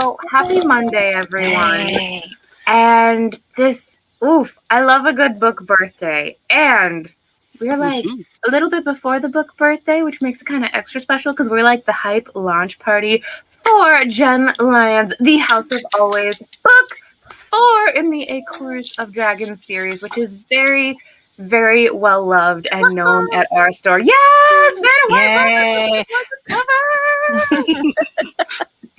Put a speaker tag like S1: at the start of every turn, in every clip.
S1: So happy Monday, everyone.
S2: Hey.
S1: And this, I love a good book birthday. And we're like a little bit before the book birthday, which makes it kind of extra special because we're like the hype launch party for Jenn Lyons, The House of Always, book 4 in the A Chorus of Dragons series, which is very, very well loved and known at our store. Yes!
S2: Yay!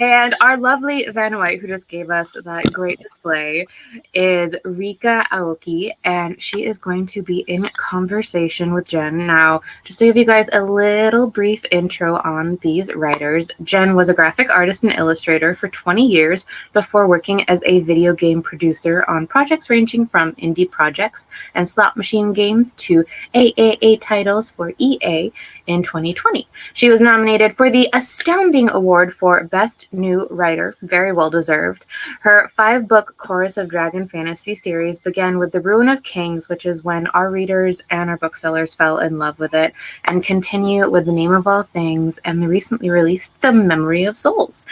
S1: And our lovely Van White, who just gave us that great display, is Ryka Aoki, and she is going to be in conversation with Jenn. Now, just to give you guys a little brief intro on these writers, Jenn was a graphic artist and illustrator for 20 years before working as a video game producer on projects ranging from indie projects and slot machine games to AAA titles for EA in 2020. She was nominated for the Astounding Award for Best New Writer, very well deserved. Her 5-book Chorus of Dragon fantasy series began with The Ruin of Kings, which is when our readers and our booksellers fell in love with it, and continue with The Name of All Things and the recently released The Memory of Souls.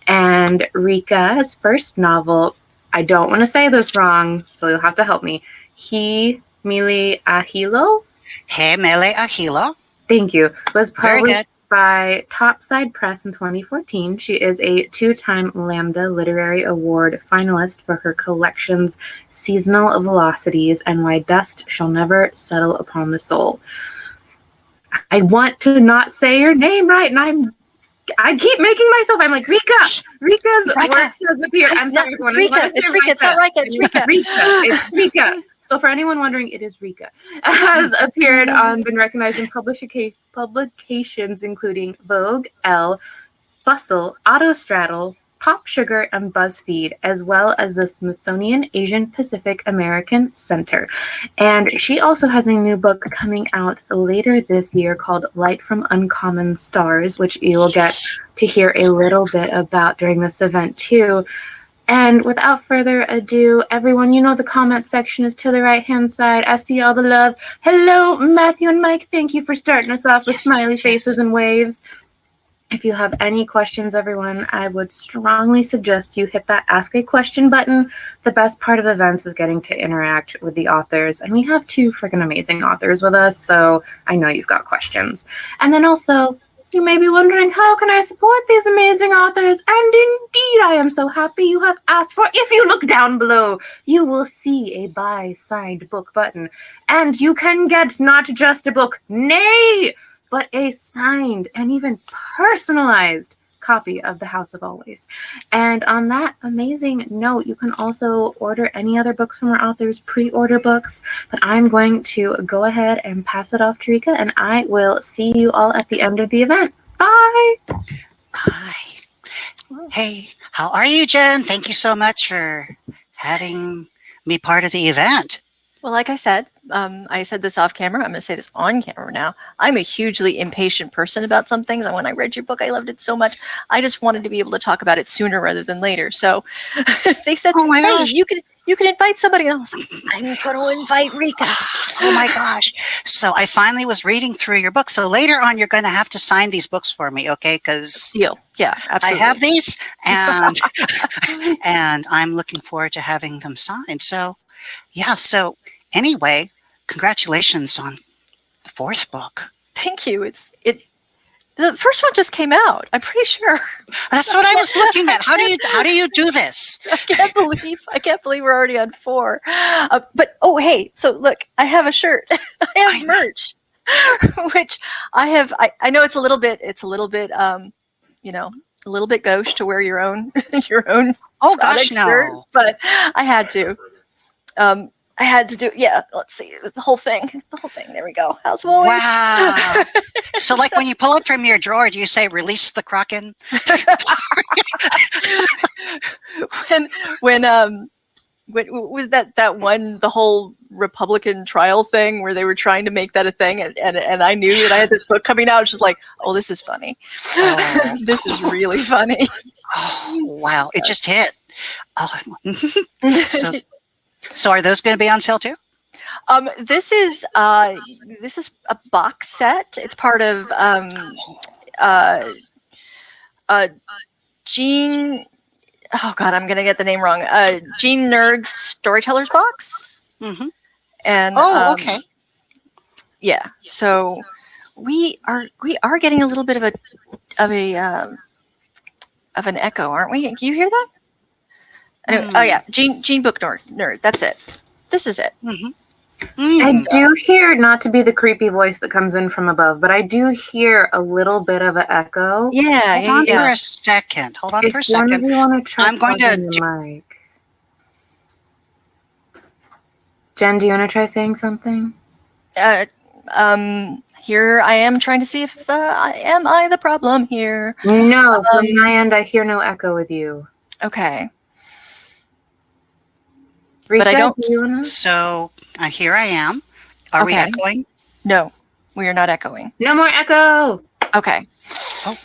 S1: And Ryka's first novel, I don't want to say this wrong, so you'll have to help me. MELE A HILO?
S2: MELE A HILO.
S1: Thank you. Was published by Topside Press in 2014. She is a 2-time Lambda Literary Award finalist for her collections Seasonal Velocities and Why Dust Shall Never Settle Upon the Soul. I want to not say your name right, and I keep making myself. I'm like, Ryka. Ryka's word says appear. I'm sorry, everyone.
S3: It's Ryka. It's not Ryka. It's Ryka.
S1: It's Ryka. So for anyone wondering, it is Ryka. Has appeared on, been recognized in publications including Vogue, Elle, Bustle, Autostraddle, PopSugar, and Buzzfeed, as well as the Smithsonian Asian Pacific American Center. And she also has a new book coming out later this year called Light from Uncommon Stars, which you will get to hear a little bit about during this event too. And without further ado, everyone, you know the comment section is to the right-hand side. I see all the love. Hello, Matthew and Mike. Thank you for starting us off with smiley faces and waves. If you have any questions, everyone, I would strongly suggest you hit that Ask a Question button. The best part of events is getting to interact with the authors. And we have 2 freaking amazing authors with us, so I know you've got questions. And then also, you may be wondering, how can I support these amazing authors? And indeed, I am so happy you have asked for. If you look down below, you will see a buy signed book button. And you can get not just a book, nay, but a signed and even personalized copy of The House of Always. And on that amazing note, you can also order any other books from our authors, pre-order books, but I'm going to go ahead and pass it off to Ryka, and I will see you all at the end of the event. Bye!
S2: Bye. Hey, how are you, Jenn? Thank you so much for having me part of the event.
S3: Well, like I said this off camera. I'm going to say this on camera now. I'm a hugely impatient person about some things. And when I read your book, I loved it so much. I just wanted to be able to talk about it sooner rather than later. So they said,
S2: oh my gosh,
S3: you can invite somebody else. I'm going to invite Ryka.
S2: Oh my gosh. So I finally was reading through your book. So later on, you're going to have to sign these books for me. Okay. Because
S3: deal. Yeah, absolutely.
S2: I have these and, and I'm looking forward to having them signed. So yeah. So anyway, congratulations on the 4th book.
S3: Thank you. The first one just came out. I'm pretty sure.
S2: That's what I was looking at. How do you do this?
S3: I can't believe we're already on 4. But oh, hey. So look, I have a shirt. I have merch, which I have. I know it's a little bit. A little bit gauche to wear your own
S2: Oh gosh, no.
S3: shirt, but I had to. I had to do, let's see, the whole thing. There we go. House of Always.
S2: Wow. So like when you pull it from your drawer, do you say, release the Kraken?
S3: when was that one, the whole Republican trial thing where they were trying to make that a thing, and I knew that I had this book coming out. It's just like, oh, this is funny. Oh. This is really funny.
S2: Oh, wow. It just hit. Oh. So are those going to be on sale too?
S3: This is a box set. It's part of Jean oh God, I'm gonna get the name wrong. Gene Nerd Storyteller's Box.
S2: Mm-hmm.
S3: And
S2: okay.
S3: Yeah. So we are getting a little bit of an echo, aren't we? Can you hear that? Anyway, oh yeah, Gene Book Nerd. That's it. This is it.
S1: I do hear, not to be the creepy voice that comes in from above, but I do hear a little bit of an echo.
S3: Yeah.
S2: Hold on for a second. Hold on for a second.
S1: If one of you want to try
S2: I'm going to
S1: the mic. Jen, do you want to try saying something?
S3: Here I am trying to see if am I the problem here?
S1: No, from my end, I hear no echo with you.
S3: Okay.
S1: Ryka,
S3: But I don't.
S2: So here I am. Are we echoing?
S3: No, we are not echoing.
S1: No more echo.
S3: Okay.
S2: Oh,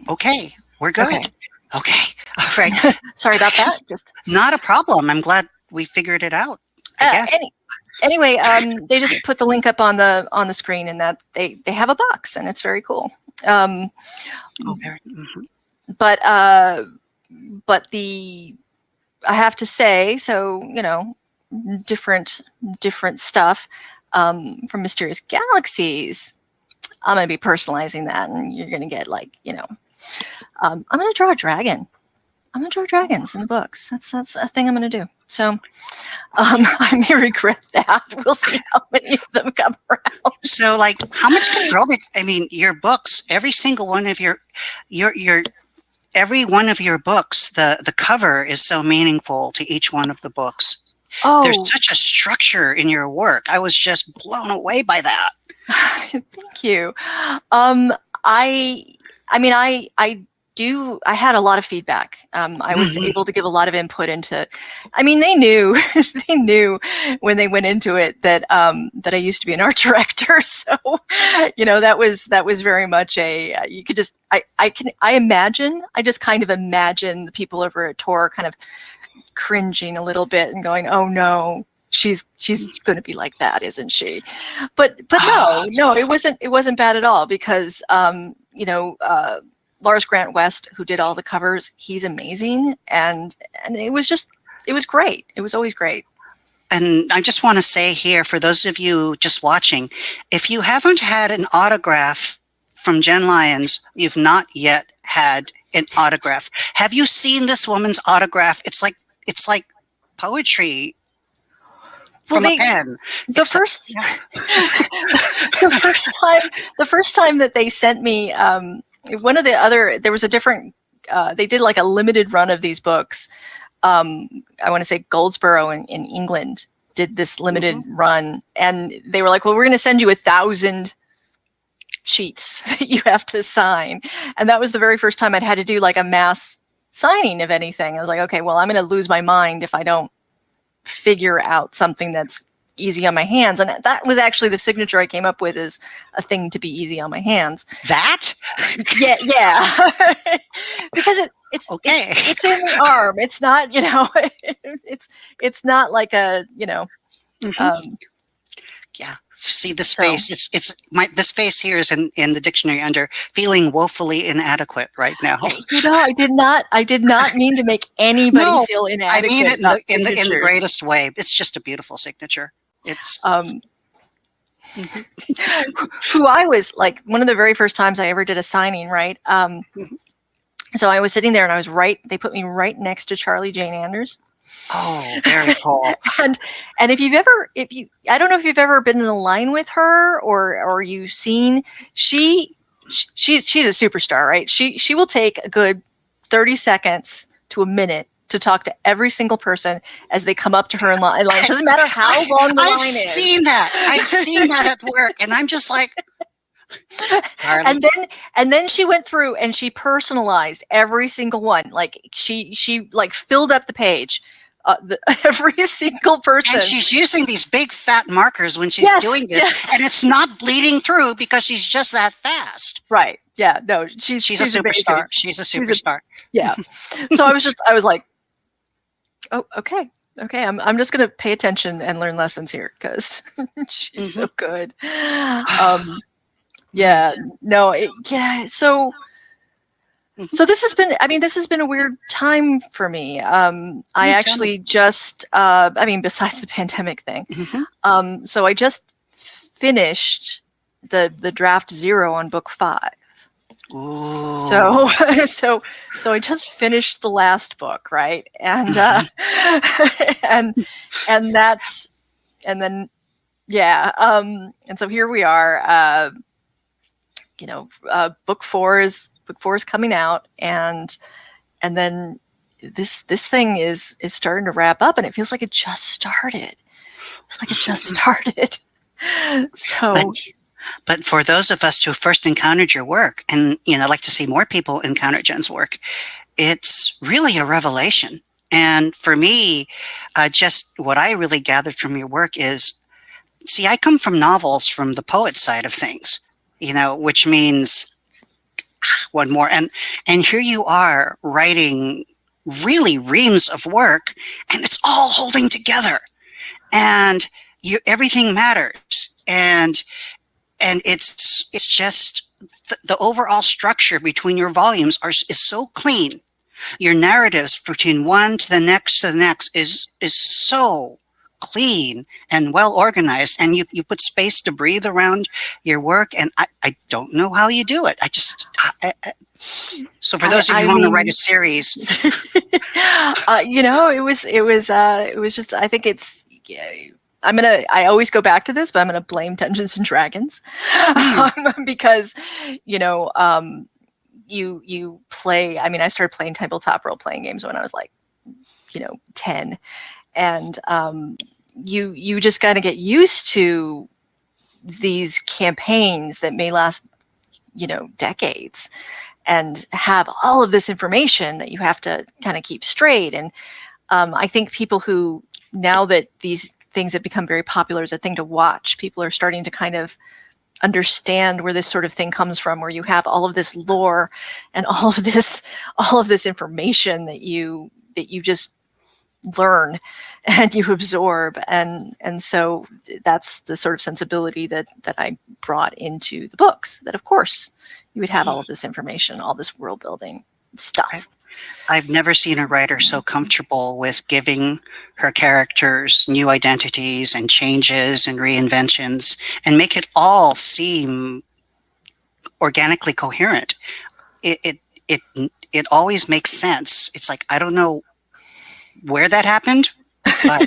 S2: okay. We're good. Okay. All right.
S3: Sorry about that. Just
S2: not a problem. I'm glad we figured it out. I guess.
S3: Anyway, they just put the link up on the screen, and that they have a box, and it's very cool. But the I have to say, so different stuff from Mysterious Galaxies. I'm gonna be personalizing that, and you're gonna get I'm gonna draw a dragon. I'm gonna draw dragons in the books. That's a thing I'm gonna do. So I may regret that. We'll see how many of them come around.
S2: So how much control your books, every single one of your every one of your books, the cover is so meaningful to each one of the books. Oh, there's such a structure in your work. I was just blown away by that.
S3: Thank you. I had a lot of feedback. I was able to give a lot of input into. They knew when they went into it that I used to be an art director. So, that was very much you could just I just kind of imagine the people over at Tor kind of cringing a little bit and going, "Oh no, she's going to be like that, isn't she?" But no, it wasn't bad at all because Lars Grant West, who did all the covers, he's amazing, and it was great. It was always great.
S2: And I just want to say here, for those of you just watching, if you haven't had an autograph from Jenn Lyons, you've not yet had an autograph. Have you seen this woman's autograph? It's like poetry. From a pen.
S3: The first time that they sent me there was a different they did a limited run of these books. I want to say Goldsboro in England did this limited run, and they were like, well, we're going to send you 1,000 sheets that you have to sign. And that was the very first time I'd had to do a mass signing of anything. I was like, okay, well, I'm going to lose my mind if I don't figure out something that's easy on my hands. And that was actually the signature I came up with, is a thing to be easy on my hands.
S2: That?
S3: Yeah. Because it's in the arm. It's not, it's not like a,
S2: yeah. See the space. So, the space here is in the dictionary under feeling woefully inadequate right now.
S3: I did not mean to make anybody feel inadequate.
S2: I mean it in the greatest way. It's just a beautiful signature. It's
S3: who I was one of the very first times I ever did a signing, right? So I was sitting there, and they put me right next to Charlie Jane Anders.
S2: Oh, very cool.
S3: and I don't know if you've ever been in a line with her or you've seen, she's a superstar, right? She will take a good 30 seconds to a minute to talk to every single person as they come up to her in line. It doesn't matter how long the line is.
S2: I've seen that at work, and I'm just like,
S3: and then she went through and she personalized every single one. She filled up the page, every single person.
S2: And she's using these big fat markers when she's doing this, and it's not bleeding through because she's just that fast.
S3: Right? Yeah. No, she's
S2: a superstar.
S3: Amazing.
S2: She's a superstar.
S3: Yeah. So I was like, oh, okay. I'm just going to pay attention and learn lessons here because she's so good. Yeah. No. So So this has been, this has been a weird time for me. I actually just, besides the pandemic thing. So I just finished the draft 0 on book 5.
S2: Ooh.
S3: So I just finished the last book, right? And and so here we are. Book 4 is coming out, and then this thing is starting to wrap up, and it feels like it just started. So.
S2: But for those of us who first encountered your work, and I'd like to see more people encounter Jenn's work, it's really a revelation. And for me, just what I really gathered from your work is, see, I come from novels from the poet side of things, which means one more. And here you are writing really reams of work, and it's all holding together, and everything matters. And it's just the overall structure between your volumes is so clean. Your narratives between one to the next is so clean and well organized, and you put space to breathe around your work, and I don't know how you do it. So for those of you who want to write a series, it was just, I think it's. I always go back to this, but I'm going to blame Dungeons and Dragons because, you play, I started playing tabletop role-playing games when I was 10, and you just kind of get used to these campaigns that may last, decades, and have all of this information that you have to kind of keep straight. And I think people who, now that these things have become very popular as a thing to watch, people are starting to kind of understand where this sort of thing comes from, where you have all of this lore and all of this information that you just learn and you absorb, and so that's the sort of sensibility that I brought into the books, that of course you would have all of this information, all this world building stuff. I've never seen a writer so comfortable with giving her characters new identities and changes and reinventions, and make it all seem organically coherent. It always makes sense. It's like, I don't know where that happened, but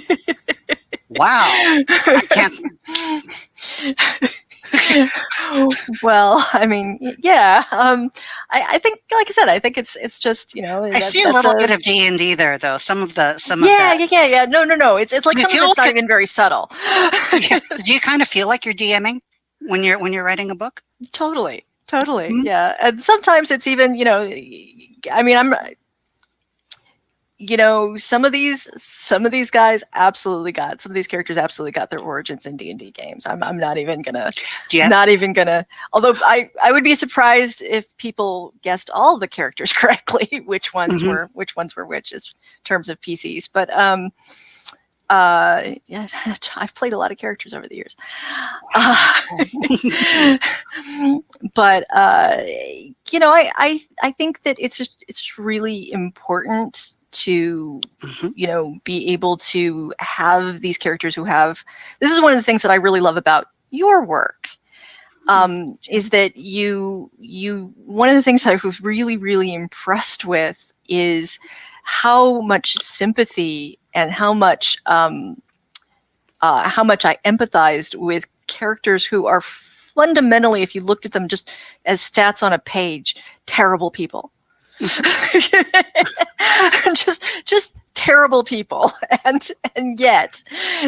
S2: wow, I can't.
S3: Well, yeah. I think, like I said, I think it's just,
S2: I see a little bit of D&D there, though. Some of that.
S3: Yeah. No. It's like some of it's not even very subtle.
S2: Do you kind of feel like you're DMing when you're writing a book?
S3: Totally.
S2: Mm-hmm.
S3: Yeah, and sometimes it's even, some of these guys absolutely got, some of these characters absolutely got their origins in D&D games. I'm not even gonna, although I would be surprised if people guessed all the characters correctly, which ones were which in terms of PCs. But yeah, I've played a lot of characters over the years. But I think that it's just really important to be able to have these characters who have. This is one of the things that I really love about your work. Is that you one of the things I was really, really impressed with is how much sympathy and how much I empathized with characters who are fundamentally, if you looked at them just as stats on a page, terrible people. just terrible people, and yet,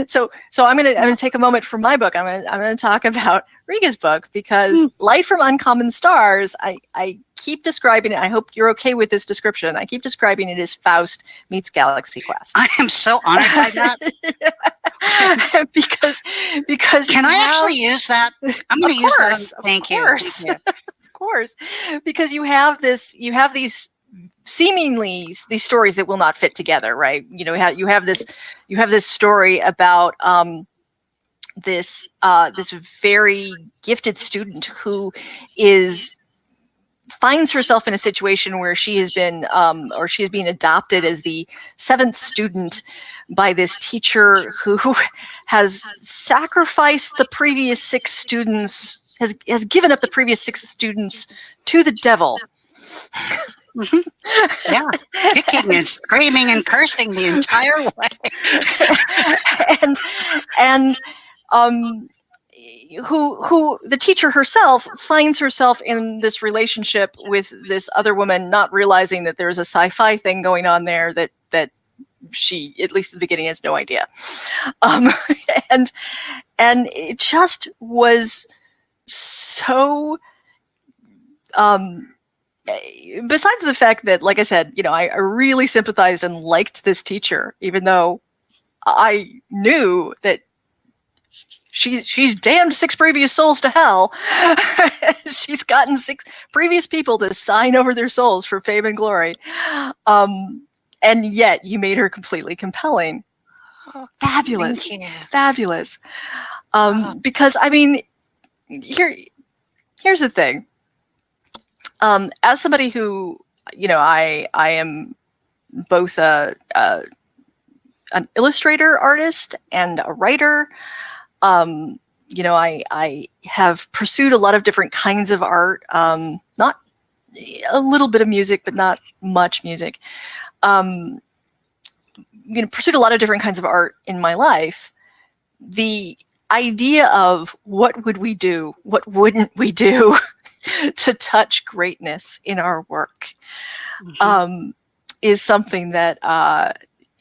S3: so I'm gonna take a moment from my book. I'm gonna talk about Ryka's book, because Light from Uncommon Stars, I keep describing it. I hope you're okay with this description. I keep describing it as Faust meets Galaxy Quest.
S2: I am so honored by that.
S3: because
S2: can I actually use that? I'm going to use that. Thank you.
S3: Of course, because you have these seemingly these stories that will not fit together, right? You have this story about this very gifted student who is finds herself in a situation where she has been, or she is being adopted as the 7th student by this teacher who has sacrificed the previous 6 students, has given up the previous 6 students to the devil.
S2: Yeah, kicking and screaming and cursing the entire way.
S3: and who the teacher herself finds herself in this relationship with this other woman, not realizing that there's a sci-fi thing going on there that she, at least at the beginning, has no idea. And it just was so, besides the fact that, like I said, I really sympathized and liked this teacher, even though I knew that she's damned 6 previous souls to hell. She's gotten 6 previous people to sign over their souls for fame and glory. And yet you made her completely compelling. Fabulous. Fabulous. Because, I mean, here's the thing. As somebody who, I am both an illustrator artist and a writer. I have pursued a lot of different kinds of art, not a little bit of music, but not much music. Pursued a lot of different kinds of art in my life. The idea of what would we do, what wouldn't we do to touch greatness in our work, is something that,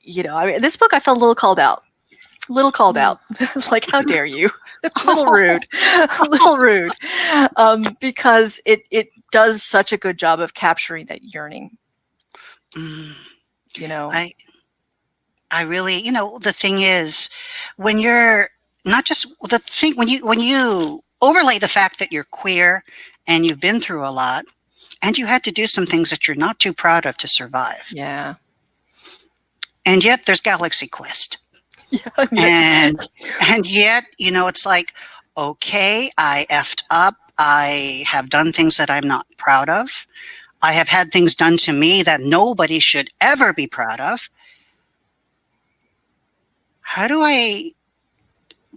S3: this book I felt a little called out. It's like, how dare you? A little rude, because it does such a good job of capturing that yearning.
S2: I really, the thing is, when you're not just the thing, when you overlay the fact that you're queer and you've been through a lot and you had to do some things that you're not too proud of to survive.
S3: Yeah.
S2: And yet there's Galaxy Quest. Yeah. And yet, it's like, okay, I effed up. I have done things that I'm not proud of. I have had things done to me that nobody should ever be proud of.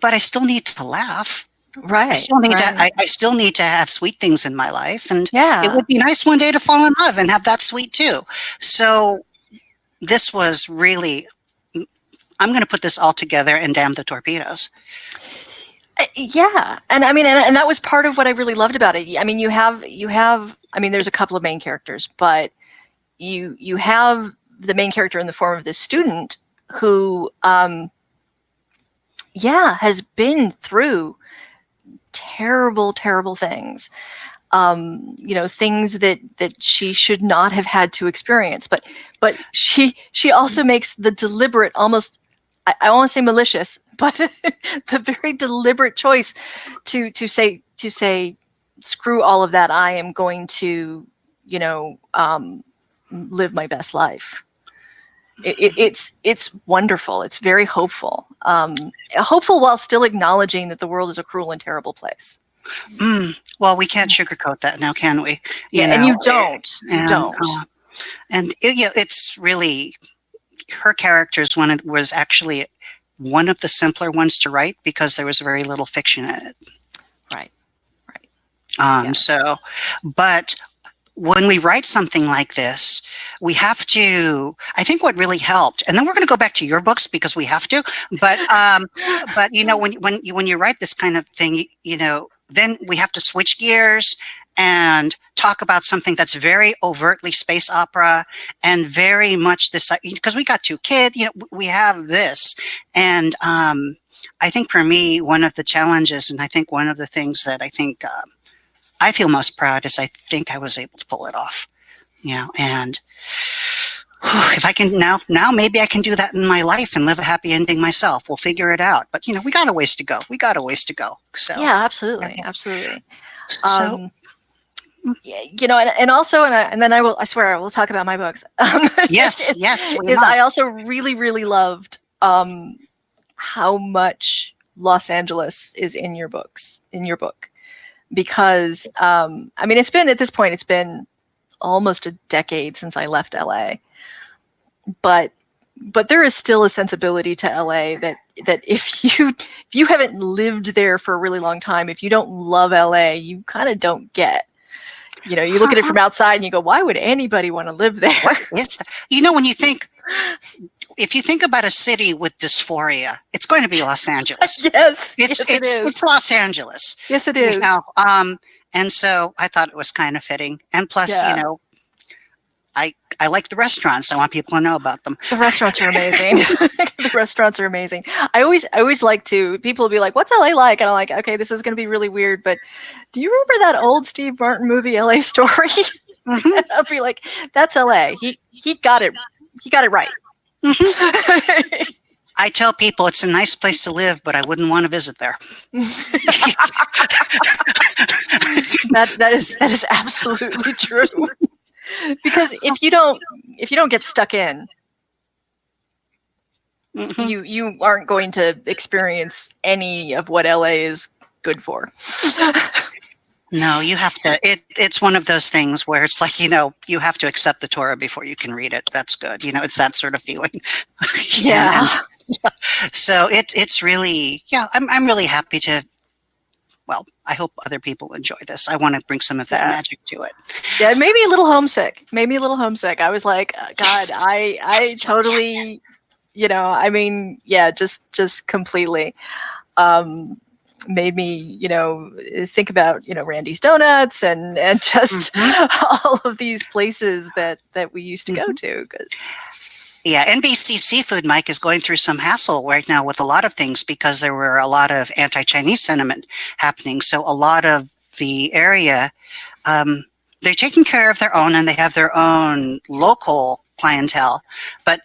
S2: But I still need to laugh.
S3: Right.
S2: I still need to have sweet things in my life. And
S3: yeah,
S2: it would be nice one day to fall in love and have that sweet too. So this was really, I'm going to put this all together and damn the torpedoes.
S3: Yeah. And I mean, and that was part of what I really loved about it. I mean, you have, I mean, there's a couple of main characters, but you have the main character in the form of this student who, has been through terrible, terrible things. Things that she should not have had to experience, but she also makes the deliberate, almost, I won't say malicious, but the very deliberate choice to say, screw all of that. I am going to, live my best life. It's wonderful. It's very hopeful. Hopeful while still acknowledging that the world is a cruel and terrible place.
S2: Well, we can't sugarcoat that now, can we?
S3: And you don't.
S2: It's really, her characters was actually one of the simpler ones to write because there was very little fiction in it.
S3: Right.
S2: So, but when we write something like this, we have to, I think what really helped, and then we're going to go back to your books because we have to, but when you write this kind of thing, then we have to switch gears and talk about something that's very overtly space opera and very much this, because we got 2 kids, we have this. And I think for me, one of the challenges, and I think one of the things that I think I feel most proud is I think I was able to pull it off. And if I can now maybe I can do that in my life and live a happy ending myself. We'll figure it out. But we got a ways to go. So
S3: yeah, absolutely. So and also, and then I swear I will talk about my books.
S2: Yes.
S3: I also really, really loved how much Los Angeles is in your book, because I mean, it's been, at this point, it's been almost a decade since I left LA. But there is still a sensibility to LA that if you haven't lived there for a really long time, if you don't love LA, you kind of don't get. You know, you look at it from outside and you go, why would anybody want to live there?
S2: What is that? You know, if you think about a city with dysphoria, it's going to be Los Angeles.
S3: Yes, it is.
S2: It's Los Angeles.
S3: Yes, it is.
S2: You know, and so I thought it was kind of fitting. And plus, you know, I like the restaurants. I want people to know about them.
S3: The restaurants are amazing. The restaurants are amazing. I always like to, people will be like, what's LA like? And I'm like, okay, this is going to be really weird, but do you remember that old Steve Martin movie, LA Story? Mm-hmm. I'll be like, that's LA. He got it. He got it right.
S2: Mm-hmm. I tell people it's a nice place to live, but I wouldn't want to visit there.
S3: That is absolutely true. Because if you don't get stuck in, mm-hmm. you aren't going to experience any of what LA is good for.
S2: No, you have to. It's one of those things where it's like, you know, you have to accept the Torah before you can read it. That's good. You know, it's that sort of feeling.
S3: Yeah.
S2: So it's really, yeah. I'm really happy to. Well, I hope other people enjoy this. I want to bring some of that magic to it.
S3: Yeah, it made me a little homesick. I was like, God, yes, I totally, you know, I mean, yeah, just completely made me, you know, think about, you know, Randy's Donuts and just mm-hmm. all of these places that we used to mm-hmm. go to. 'Cause
S2: yeah, NBC Seafood, Mike, is going through some hassle right now with a lot of things because there were a lot of anti-Chinese sentiment happening. So a lot of the area, they're taking care of their own and they have their own local clientele. But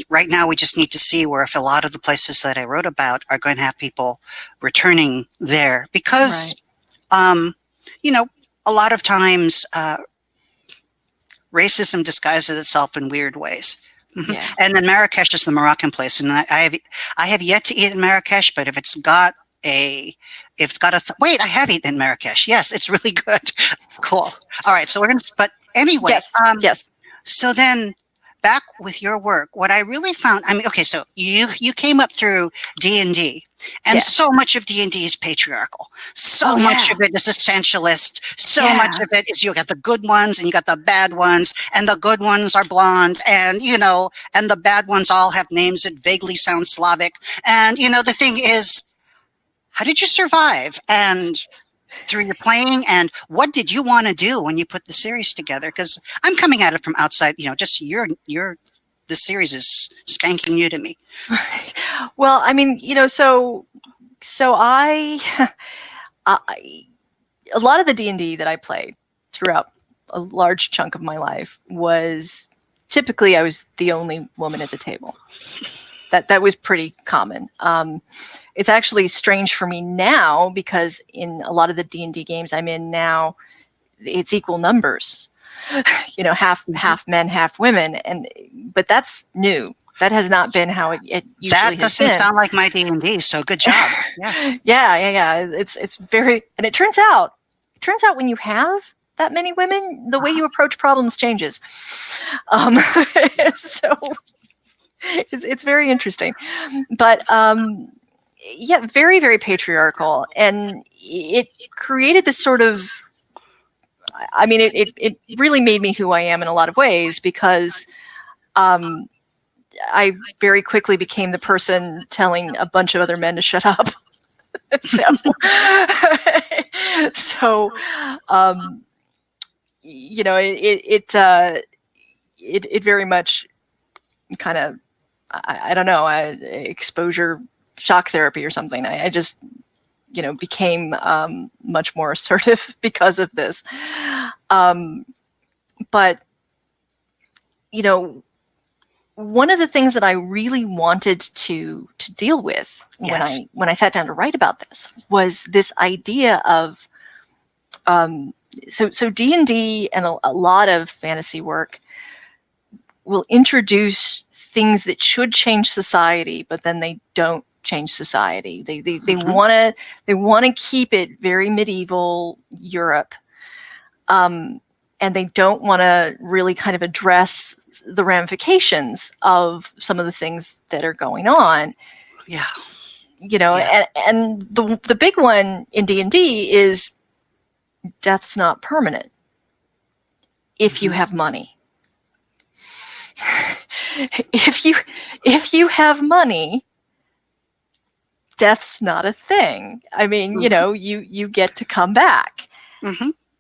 S2: right now we just need to see where if a lot of the places that I wrote about are going to have people returning there because, you know, a lot of times racism disguises itself in weird ways. Yeah. And then Marrakesh is the Moroccan place, and I have yet to eat in Marrakesh. But if it's got a wait, I have eaten in Marrakesh. Yes, it's really good. Cool. All right, so we're gonna. But anyway,
S3: yes.
S2: So then, back with your work, what I really found. I mean, okay, so you came up through D&D. And yes. so much of D&D is patriarchal. So much of it is essentialist. So much of it is you got the good ones and you got the bad ones. And the good ones are blonde. And, you know, and the bad ones all have names that vaguely sound Slavic. And, you know, the thing is, how did you survive? And through your playing, and what did you want to do when you put the series together? Because I'm coming at it from outside, you know, just the series is spanking new to me.
S3: Well, I mean, you know, so I a lot of the D&D that I played throughout a large chunk of my life was typically I was the only woman at the table. That was pretty common. It's actually strange for me now because in a lot of the D&D games I'm in now, it's equal numbers. You know, half men, half women, but that's new. That has not been how it usually has been.
S2: That doesn't sound like my D&D. So good job. Yes.
S3: Yeah. It's very, and it turns out when you have that many women, the way you approach problems changes. So it's very interesting, but yeah, very, very patriarchal, and it created this sort of. I mean, it really made me who I am in a lot of ways because I very quickly became the person telling a bunch of other men to shut up. So, you know, it very much kind of, I don't know, exposure shock therapy or something. I just, you know, became much more assertive because of this. But, you know, one of the things that I really wanted to deal with when I sat down to write about this was this idea of so D&D and a lot of fantasy work will introduce things that should change society, but then they don't change society. They want to keep it very medieval Europe, and they don't want to really kind of address the ramifications of some of the things that are going on.
S2: Yeah.
S3: And the big one in D&D is death's not permanent if you have money. if you have money, death's not a thing. I mean, you get to come back.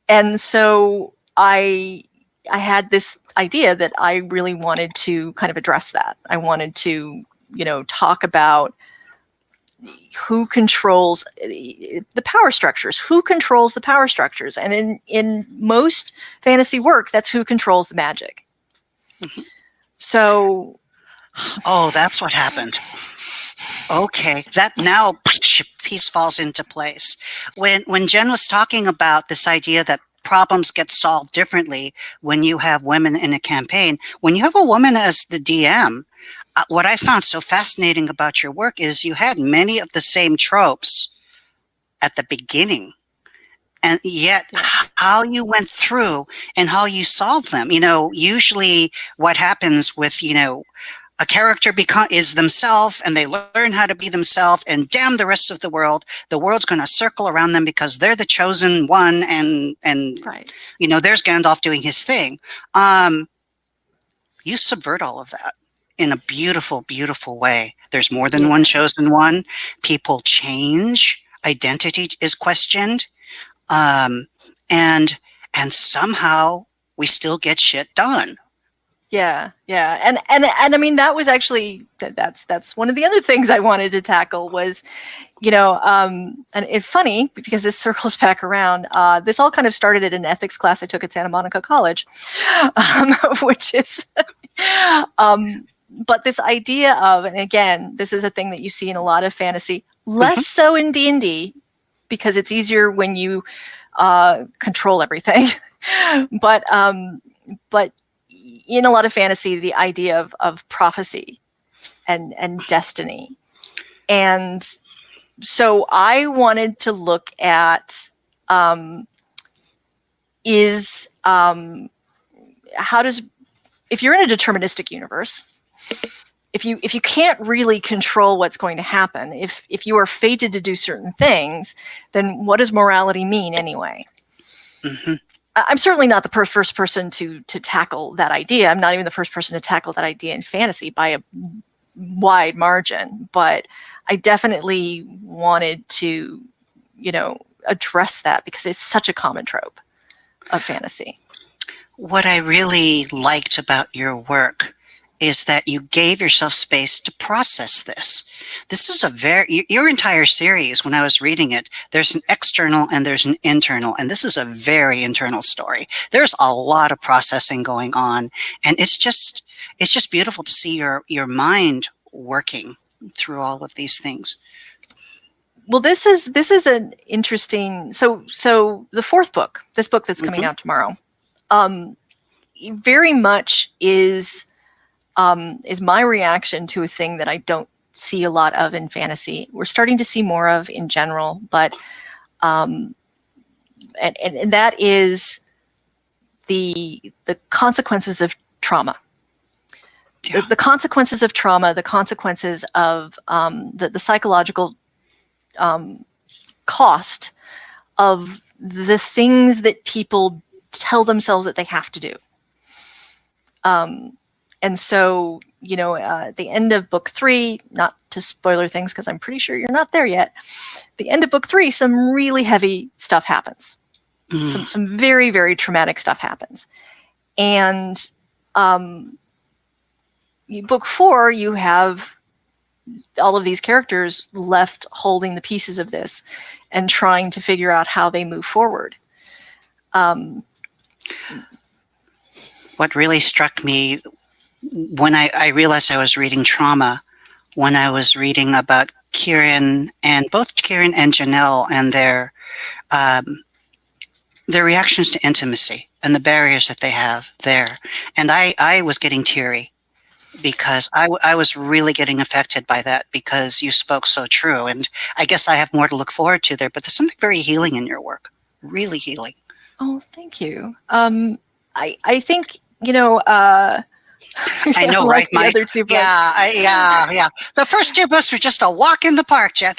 S3: And so I had this idea that I really wanted to kind of address that. I wanted to, talk about who controls the power structures, who controls the power structures. And in most fantasy work, that's who controls the magic. So.
S2: Oh, that's what happened. Okay, that now piece falls into place. When Jenn was talking about this idea that problems get solved differently when you have women in a campaign, when you have a woman as the DM, what I found so fascinating about your work is you had many of the same tropes at the beginning, and yet how you went through and how you solved them. Usually what happens with, a character is themselves, and they learn how to be themselves, and damn the rest of the world. The world's going to circle around them because they're the chosen one, and
S3: right.
S2: There's Gandalf doing his thing. You subvert all of that in a beautiful, beautiful way. There's more than one chosen one. People change. Identity is questioned, and somehow we still get shit done.
S3: Yeah. And I mean, that was actually, that's one of the other things I wanted to tackle was, and it's funny because this circles back around. This all kind of started at an ethics class I took at Santa Monica College, which is, but this idea of, and again, this is a thing that you see in a lot of fantasy, less so in D&D, because it's easier when you control everything. But in a lot of fantasy, the idea of prophecy and destiny. And so I wanted to look at how does, if you're in a deterministic universe, if you can't really control what's going to happen, if you are fated to do certain things, then what does morality mean anyway? I'm certainly not the first person to tackle that idea. I'm not even the first person to tackle that idea in fantasy by a wide margin, but I definitely wanted to, address that because it's such a common trope of fantasy.
S2: What I really liked about your work is that you gave yourself space to process this. This is your entire series, when I was reading it, there's an external and there's an internal, and this is a very internal story. There's a lot of processing going on, and it's just beautiful to see your mind working through all of these things.
S3: Well, this is an interesting, so the fourth book, this book that's coming out tomorrow, very much is my reaction to a thing that I don't see a lot of in fantasy. We're starting to see more of in general, but and that is the consequences of trauma. Yeah. The consequences of trauma, the consequences of the psychological cost of the things that people tell themselves that they have to do. And so, at the end of book 3, not to spoiler things because I'm pretty sure you're not there yet, the end of book 3, some really heavy stuff happens. Some very, very traumatic stuff happens. And book 4, you have all of these characters left holding the pieces of this and trying to figure out how they move forward.
S2: What really struck me when I realized I was reading trauma, when I was reading about Kieran and Janelle and their reactions to intimacy and the barriers that they have there. And I was getting teary because I was really getting affected by that because you spoke so true. And I guess I have more to look forward to there, but there's something very healing in your work, really healing.
S3: Oh, thank you. I think,
S2: I know, right?
S3: The other two books.
S2: Yeah. The first two books were just a walk in the park, Jen.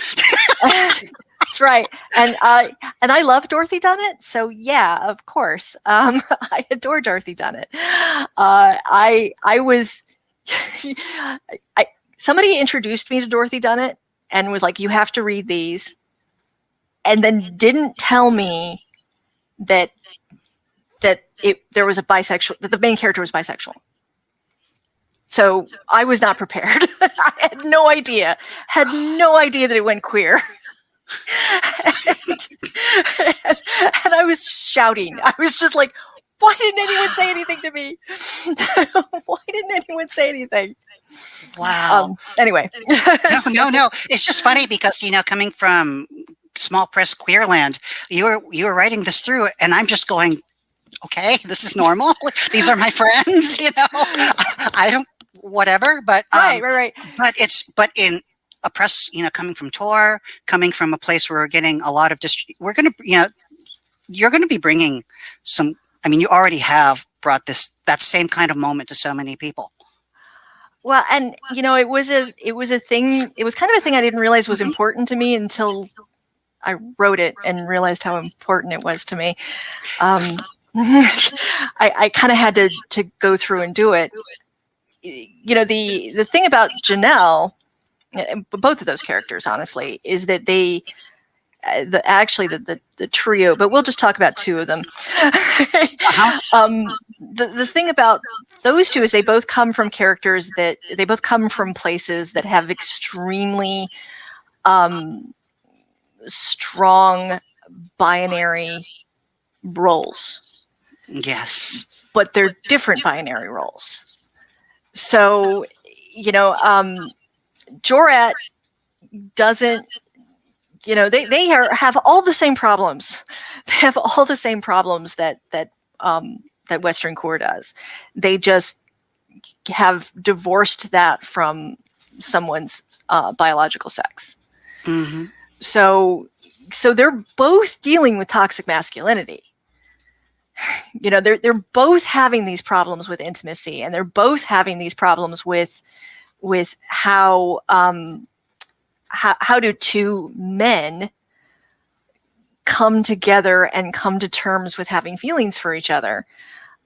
S3: That's right. And I love Dorothy Dunnett. So yeah, of course. I adore Dorothy Dunnett. I was, somebody introduced me to Dorothy Dunnett and was like, you have to read these. And then didn't tell me that there was a bisexual, that the main character was bisexual. So I was not prepared. I had no idea that it went queer. and I was shouting. I was just like, why didn't anyone say anything to me? Why didn't anyone say anything?
S2: Wow.
S3: Anyway.
S2: No. It's just funny because, coming from small press queerland, you were writing this through and I'm just going, okay, this is normal. These are my friends, I don't, whatever, but
S3: right.
S2: But in a press, coming from Tor, coming from a place where we're getting a lot of we're going to, you're going to be bringing some, you already have brought that same kind of moment to so many people.
S3: Well, and it was a thing, it was kind of a thing I didn't realize was important to me until I wrote it and realized how important it was to me. I kind of had to go through and do it. The thing about Janelle, both of those characters, honestly, is that they, the trio, but we'll just talk about two of them. The thing about those two is they both come from characters that they both come from places that have extremely strong binary roles.
S2: Yes.
S3: But they're different binary roles. So, Jorat doesn't, they have all the same problems. They have all the same problems that Western Core does. They just have divorced that from someone's biological sex.
S2: Mm-hmm.
S3: So they're both dealing with toxic masculinity. They're both having these problems with intimacy, and they're both having these problems with how do two men come together and come to terms with having feelings for each other.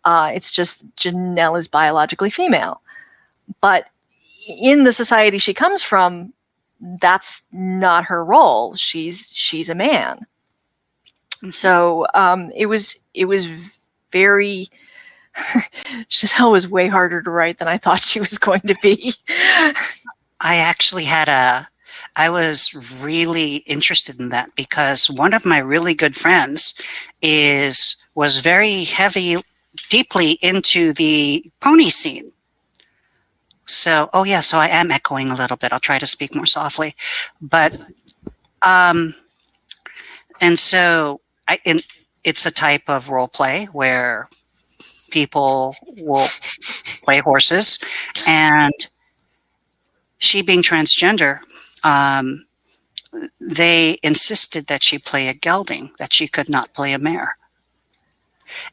S3: It's just Janelle is biologically female, but in the society she comes from, that's not her role. She's a man. So it was very. Janelle was way harder to write than I thought she was going to be.
S2: I actually I was really interested in that because one of my really good friends was very deeply into the pony scene. So, so I am echoing a little bit. I'll try to speak more softly, but, and so it's a type of role play where people will play horses, and she being transgender, they insisted that she play a gelding, that she could not play a mare.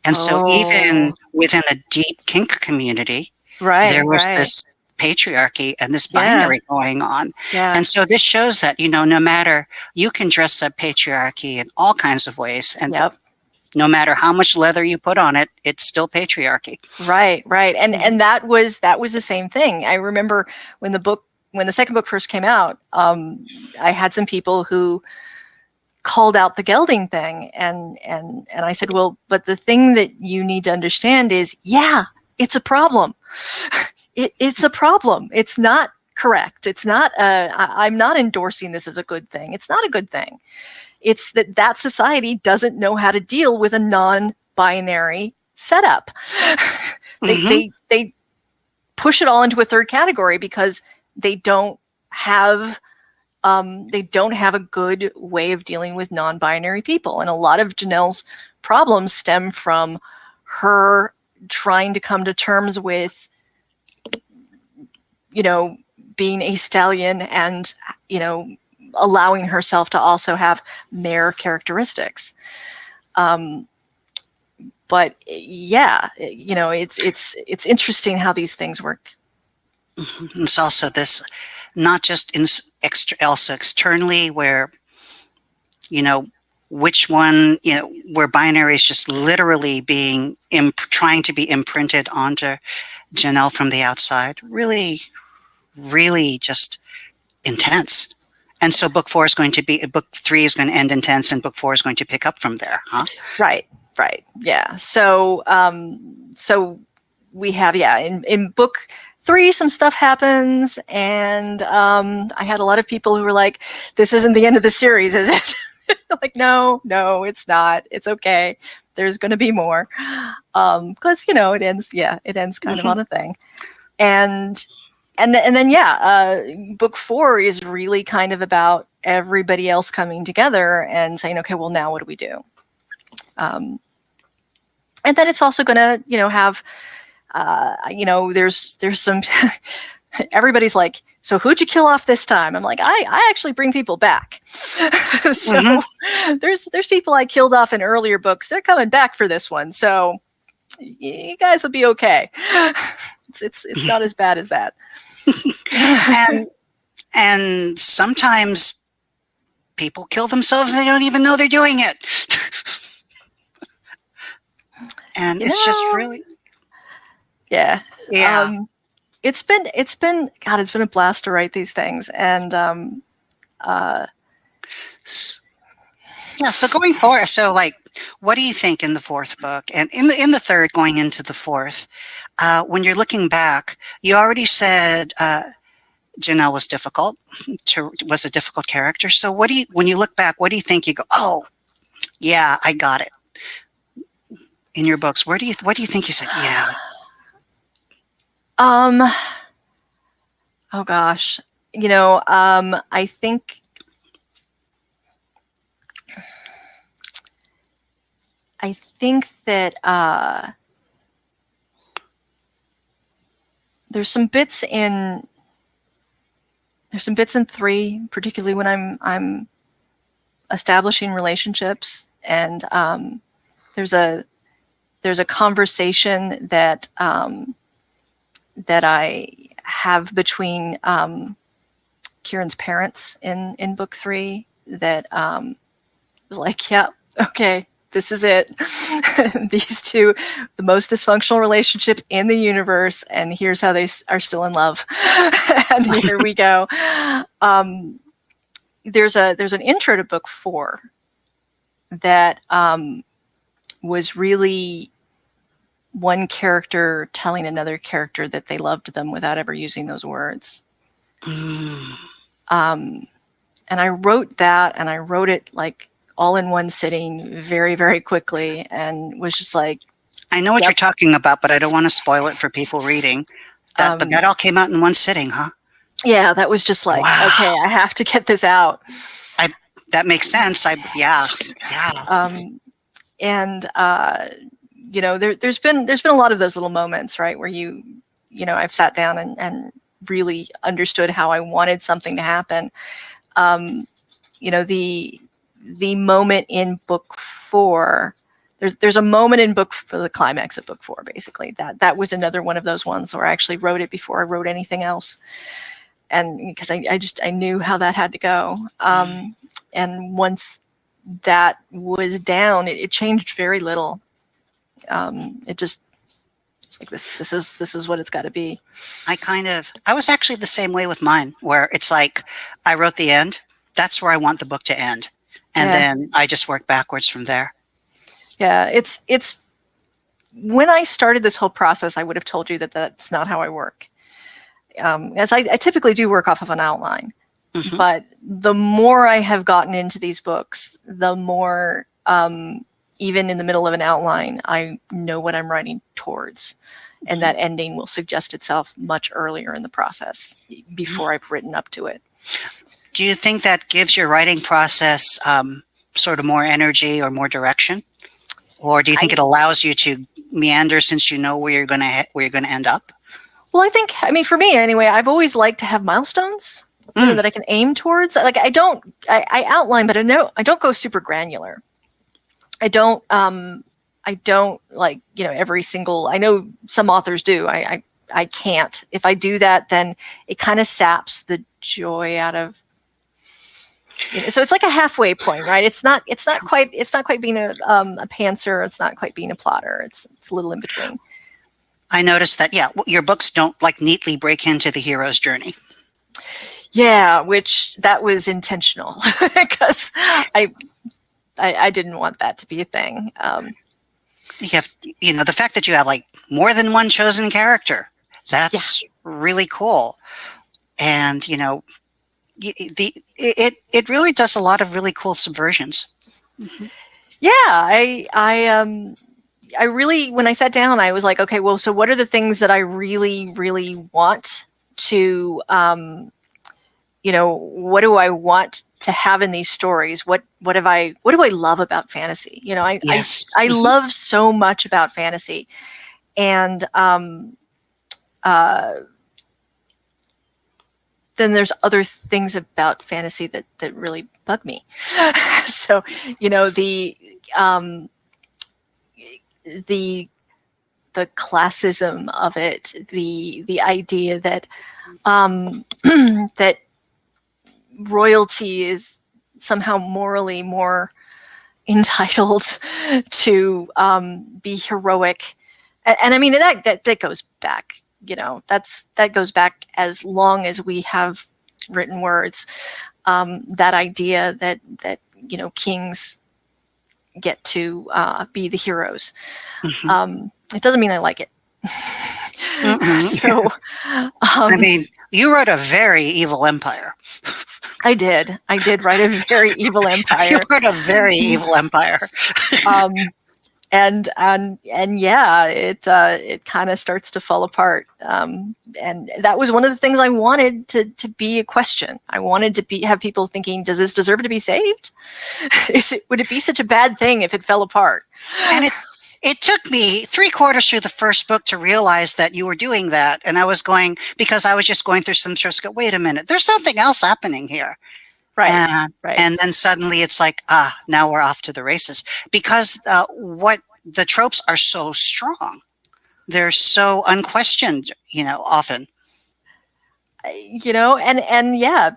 S2: And so even within a deep kink community, there was this patriarchy and this binary going on. Yeah. And so this shows that, no matter, you can dress up patriarchy in all kinds of ways. And no matter how much leather you put on it, it's still patriarchy. Right.
S3: And that was the same thing. I remember when the second book first came out, I had some people who called out the gelding thing, and I said, well, but the thing that you need to understand is, it's a problem. It's a problem. It's not correct. It's not. I'm not endorsing this as a good thing. It's not a good thing. It's that society doesn't know how to deal with a non-binary setup. They push it all into a third category because they don't have a good way of dealing with non-binary people. And a lot of Janelle's problems stem from her trying to come to terms with, being a stallion and, allowing herself to also have mare characteristics. but yeah, it's interesting how these things work.
S2: It's also this, not just also externally, where, which one, where binary is just literally being trying to be imprinted onto Janelle from the outside. Really, really just intense. And so book 3 is going to end intense, and book 4 is going to pick up from there, huh?
S3: Right. Yeah. So, we have, in book 3, some stuff happens, and I had a lot of people who were like, "This isn't the end of the series, is it?" Like, no, it's not. It's okay. There's going to be more, because it ends. Yeah, it ends kind of on a thing, and then book 4 is really kind of about everybody else coming together and saying, okay, well, now what do we do? And then it's also going to, have, there's some, everybody's like, so who'd you kill off this time? I'm like, I actually bring people back. So there's people I killed off in earlier books. They're coming back for this one. So you guys will be okay. It's not as bad as that.
S2: and sometimes people kill themselves and they don't even know they're doing it. And it's just really,
S3: yeah. It's been God, it's been a blast to write these things. And
S2: so going forward, so like, what do you think in the 4th book and in the 3rd going into the 4th? When you're looking back, you already said Janelle was was a difficult character. So when you look back, what do you think? You go, oh, yeah, I got it. In your books, what do you think you said? Yeah.
S3: Oh gosh, I think that there's some bits in 3, particularly when I'm establishing relationships, and there's a conversation that I have between Kieran's parents in book 3 that was like, yeah, okay, this is it. These two, the most dysfunctional relationship in the universe, and here's how they are still in love. And here we go. There's an intro to book 4 that was really one character telling another character that they loved them without ever using those words. And I wrote that, and I wrote it like all in one sitting very, very quickly, and was just like,
S2: I know what you're talking about, but I don't want to spoil it for people reading. But that all came out in one sitting, huh? Yeah,
S3: that was just like, wow. Okay, I have to get this out.
S2: That makes sense. Yeah.
S3: There's been a lot of those little moments, right, where I've sat down and really understood how I wanted something to happen. The moment in book 4, there's a moment in for the climax of book 4, basically. That was another one of those ones where I actually wrote it before I wrote anything else, and because I knew how that had to go. And once that was down, it changed very little. It's like this is what it's got to be.
S2: I was actually the same way with mine, where it's like I wrote the end. That's where I want the book to end. And then I just work backwards from there.
S3: Yeah, it's when I started this whole process, I would have told you that that's not how I work. As I typically do work off of an outline. Mm-hmm. But the more I have gotten into these books, the more, even in the middle of an outline, I know what I'm writing towards. Mm-hmm. And that ending will suggest itself much earlier in the process before I've written up to it.
S2: Do you think that gives your writing process sort of more energy or more direction? Or do you think it allows you to meander since you know where you're going to end up?
S3: Well, I mean, for me anyway, I've always liked to have milestones that I can aim towards. Like I outline, but I don't go super granular. I don't, don't like, every single, I know some authors do. I can't. If I do that, then it kind of saps the joy out of, so it's like a halfway point, right? It's not quite being a pantser. It's not quite being a plotter. It's a little in between.
S2: I noticed that, your books don't like neatly break into the hero's journey.
S3: Yeah, which that was intentional because I didn't want that to be a thing.
S2: You have, the fact that you have like more than one chosen character, that's really cool. And, it really does a lot of really cool subversions. Mm-hmm.
S3: Yeah, I really, when I sat down, I was like, okay, well, so what are the things that I really, really want to, what do I want to have in these stories? What do I love about fantasy? I love so much about fantasy, and then there's other things about fantasy that really bug me. So, the classism of it, the idea that that royalty is somehow morally more entitled to be heroic, and I mean that goes back. That goes back as long as we have written words. That idea that kings get to be the heroes. Mm-hmm. It doesn't mean I like it. Mm-hmm. So,
S2: I mean, you wrote a very evil empire.
S3: I did write a very evil empire.
S2: You wrote a very evil empire.
S3: And yeah, it kind of starts to fall apart. And that was one of the things I wanted to be a question. I wanted to have people thinking, does this deserve to be saved? Would it be such a bad thing if it fell apart?
S2: And it took me 3/4 through the first book to realize that you were doing that. And I was because I was just going through some tropes, go, wait a minute, there's something else happening here.
S3: Right.
S2: And then suddenly it's like, now we're off to the races, because what the tropes are so strong. They're so unquestioned, often.
S3: And yeah,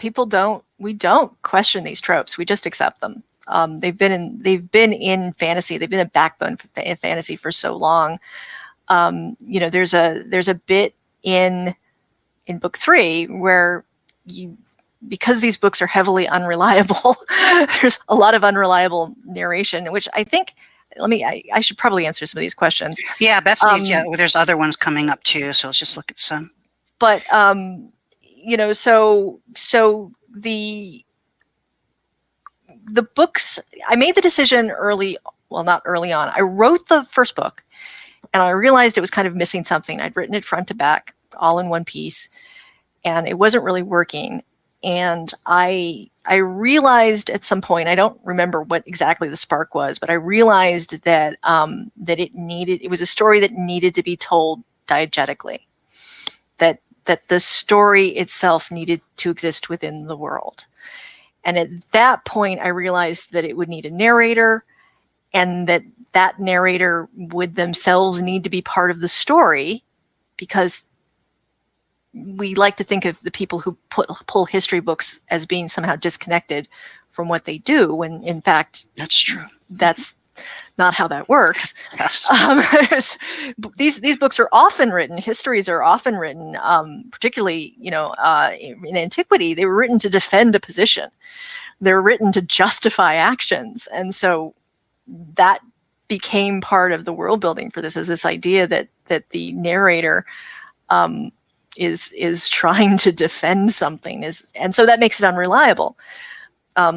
S3: we don't question these tropes. We just accept them. They've been in fantasy. They've been a backbone for fantasy for so long. There's a bit in book 3 where because these books are heavily unreliable, there's a lot of unreliable narration, which I think, I should probably answer some of these questions.
S2: Yeah, Bethany, there's other ones coming up too, so let's just look at some.
S3: But, so the books, I made the decision not early on. I wrote the first book and I realized it was kind of missing something. I'd written it front to back, all in one piece, and it wasn't really working. And I realized at some point, I don't remember what exactly the spark was, but I realized that it was a story that needed to be told diegetically, that the story itself needed to exist within the world. And at that point, I realized that it would need a narrator, and that narrator would themselves need to be part of the story, because we like to think of the people who pull history books as being somehow disconnected from what they do, when in fact,
S2: that's true.
S3: That's not how that works.
S2: Yes.
S3: These books are often written, histories are often written, particularly, in antiquity, they were written to defend a position. They were written to justify actions. And so that became part of the world building for this, is this idea that the narrator is trying to defend something, and so that makes it unreliable,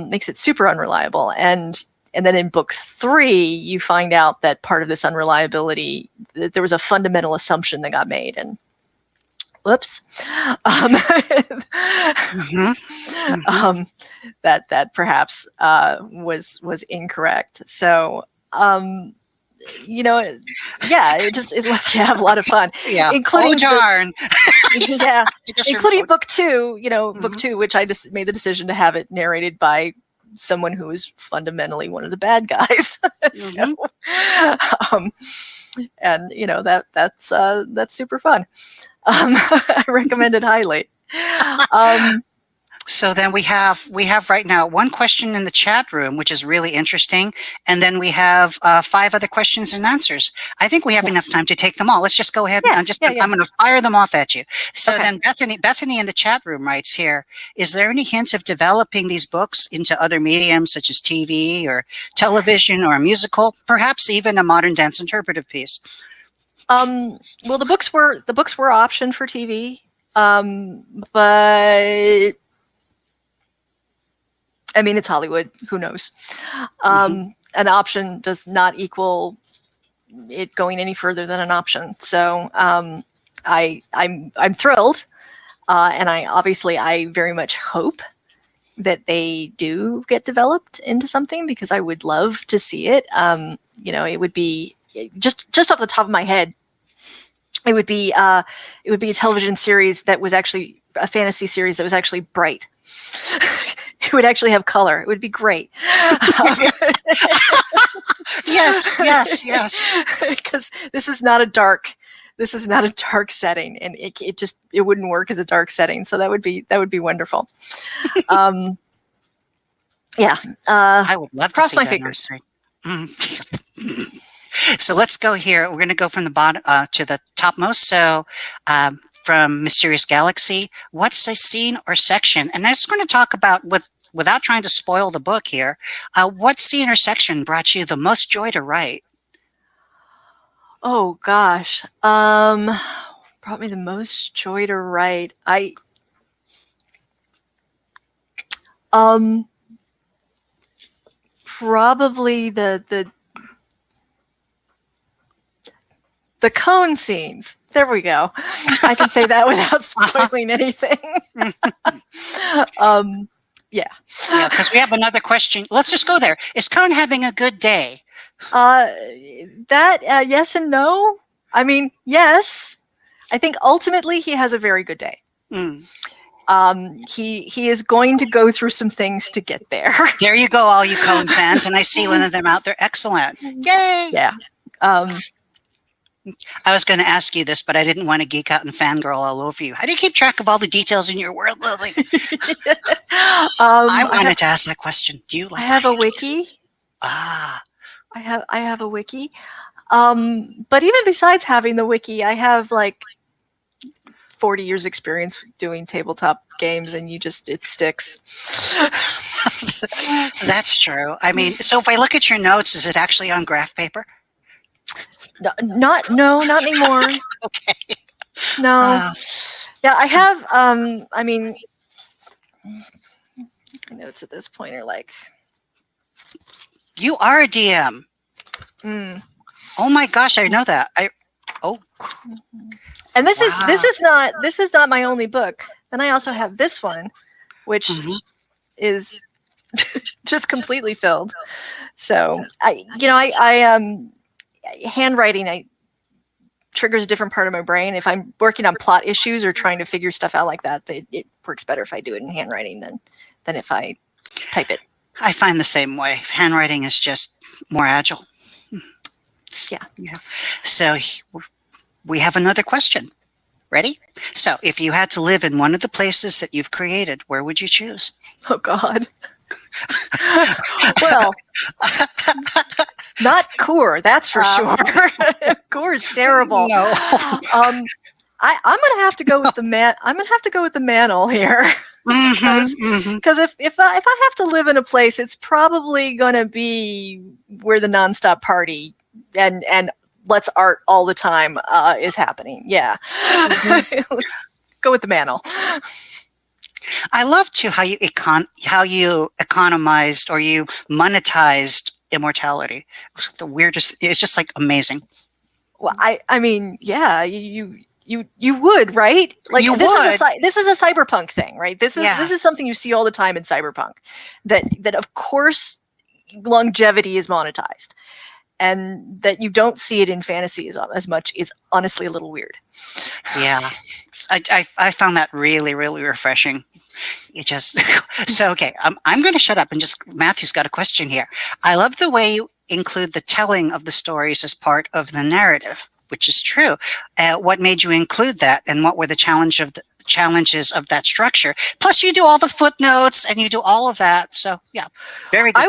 S3: makes it super unreliable. And then in book 3, you find out that part of this unreliability, that there was a fundamental assumption that got made, and whoops, that perhaps was incorrect. So, it lets you have a lot of fun.
S2: Yeah.
S3: Including
S2: darn.
S3: Including book 2, book 2, which I just made the decision to have it narrated by someone who is fundamentally one of the bad guys. So, and you know, that's super fun. I recommend it highly.
S2: So then we have right now one question in the chat room, which is really interesting, and then we have 5 other questions and answers. I think we have enough time to take them all. Let's just go ahead and I'm going to fire them off at you. So then Bethany in the chat room writes here: is there any hints of developing these books into other mediums such as TV or television or a musical, perhaps even a modern dance interpretive piece?
S3: Well, the books were optioned for TV, but I mean, it's Hollywood. Who knows? An option does not equal it going any further than an option. So I'm thrilled, and I very much hope that they do get developed into something, because I would love to see it. You know, it would be just off the top of my head. It would be a television series that was actually a fantasy series that was actually bright. It would actually have color. It would be great. Yes. Because this is not a dark setting, and it wouldn't work as a dark setting. So that would be wonderful. Yeah.
S2: I would love to
S3: cross
S2: see
S3: my
S2: that
S3: fingers.
S2: So let's go here. We're going to go from the bottom to the topmost. So from Mysterious Galaxy, what's a scene or section? And I'm just going to talk about, without trying to spoil the book here, what scene or section brought you the most joy to write?
S3: Oh gosh, brought me the most joy to write. Probably the cone scenes. There we go. I can say that without spoiling anything. Yeah,
S2: because we have another question. Let's just go there. Is Cone having a good day?
S3: Yes and no. I mean, yes. I think ultimately he has a very good day. He is going to go through some things to get there.
S2: There you go, all you Cone fans, and I see one of them out there. Excellent. Yay!
S3: Yeah.
S2: I was going to ask you this, but I didn't want to geek out and fangirl all over you. How do you keep track of all the details in your world, Lily? I wanted to ask that question. Do you like?
S3: I have a wiki.
S2: Ah.
S3: I have a wiki. But even besides having the wiki, I have like 40 years experience doing tabletop games, and it sticks.
S2: That's true. I mean, so if I look at your notes, is it actually on graph paper?
S3: No, not anymore.
S2: Okay.
S3: No. Yeah, I have, I mean, my notes at this point are like.
S2: You are a DM. Oh my gosh, I know that.
S3: And this is not my only book. Then I also have this one, which is just completely filled. So handwriting triggers a different part of my brain. If I'm working on plot issues or trying to figure stuff out like that, it works better if I do it in handwriting than if I type it.
S2: I find the same way. Handwriting is just more agile. Yeah. So we have another question. Ready? So if you had to live in one of the places that you've created, where would you choose?
S3: Oh, God. Well, not Coor, that's for sure. Coor is terrible.
S2: No.
S3: I'm gonna have to go with the mantle here. Because if I have to live in a place, it's probably gonna be where the nonstop party and let's art all the time is happening. Yeah. Let's go with the mantle.
S2: I love too how you economized or you monetized immortality. The weirdest. It's just like amazing.
S3: Well, I mean, yeah, you would, right? Like this is a cyberpunk thing, right? This is something you see all the time in cyberpunk. That of course longevity is monetized, and that you don't see it in fantasy as much is honestly a little weird.
S2: Yeah. I found that really, really refreshing. It just so okay. I'm going to shut up and just Matthew's got a question here. I love the way you include the telling of the stories as part of the narrative, which is true. What made you include that, and what were the challenges of that structure? Plus, you do all the footnotes and you do all of that. So yeah, very good.
S3: I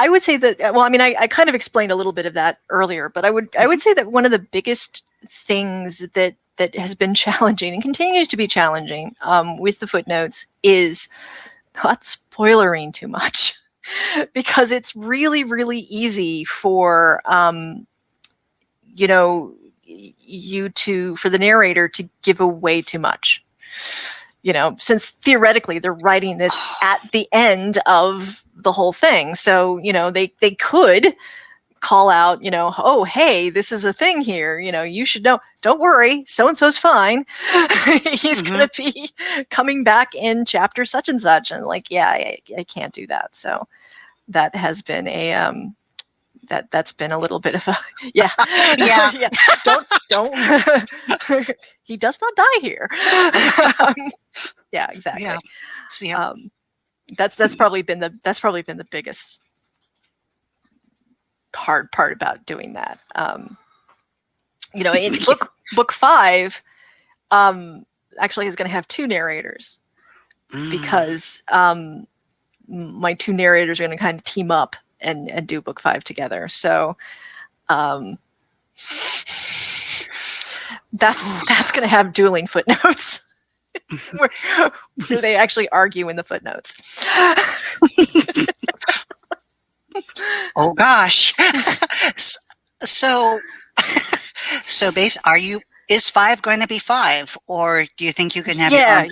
S3: would say that. Well, I mean, I kind of explained a little bit of that earlier, but I would say that one of the biggest things that has been challenging and continues to be challenging with the footnotes is not spoilering too much, because it's really, really easy for for the narrator to give away too much. Since theoretically they're writing this at the end of the whole thing, so they could call out, oh, hey, this is a thing here. You should know. Don't worry, so and so's fine. He's going to be coming back in chapter such and such, and I can't do that. So that has been a that's been a little bit of a yeah. Don't he does not die here. Yeah, exactly.
S2: Yeah. So, yeah.
S3: That's probably been the biggest hard part about doing that. In book 5 actually is going to have 2 narrators, because my 2 narrators are going to kind of team up and do book 5 together. So that's going to have dueling footnotes where they actually argue in the footnotes.
S2: Oh gosh. So is 5 going to be 5, or do you think you can have
S3: No.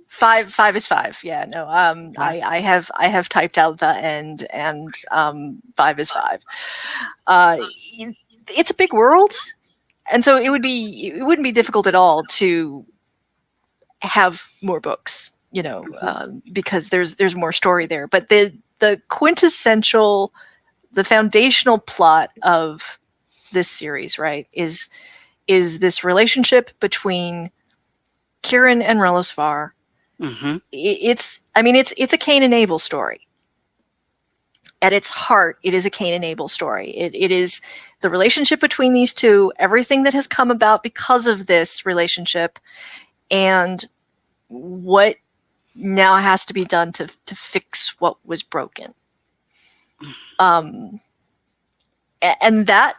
S3: 5 is 5. Yeah, no. I have typed out the end, and 5 is 5. It's a big world, and so it wouldn't be difficult at all to have more books, because there's more story there. But the quintessential, the foundational plot of this series, right, is this relationship between Kieran and Relosvar.
S2: Mm-hmm.
S3: It's a Cain and Abel story. At its heart, it is a Cain and Abel story. It is the relationship between these two, everything that has come about because of this relationship, and what now has to be done to fix what was broken. And that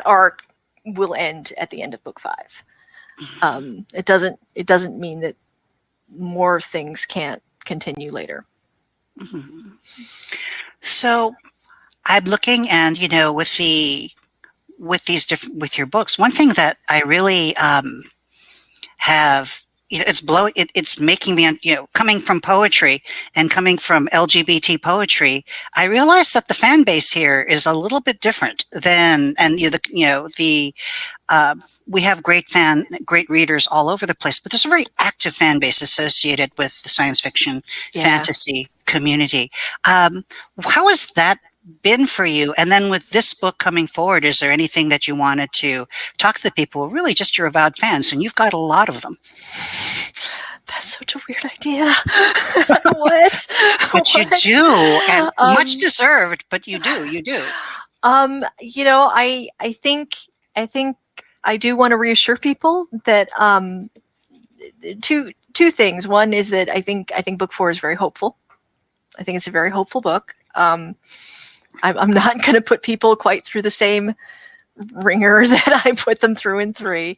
S3: arc will end at the end of book 5. It doesn't mean that more things can't continue later.
S2: Mm-hmm. So I'm looking, and with your books, one thing that I really have, it's making me, coming from poetry and coming from LGBT poetry, I realize that the fan base here is a little bit different than, and we have great readers all over the place, but there's a very active fan base associated with the science fiction fantasy community. How has that been for you? And then with this book coming forward, is there anything that you wanted to talk to the people, really just your avowed fans, and you've got a lot of them?
S3: That's such a weird idea. What?
S2: But you do, and much deserved, but you do.
S3: I think I do want to reassure people that two things. One is that I think book 4 is very hopeful. I think it's a very hopeful book. I'm not going to put people quite through the same ringer that I put them through in 3.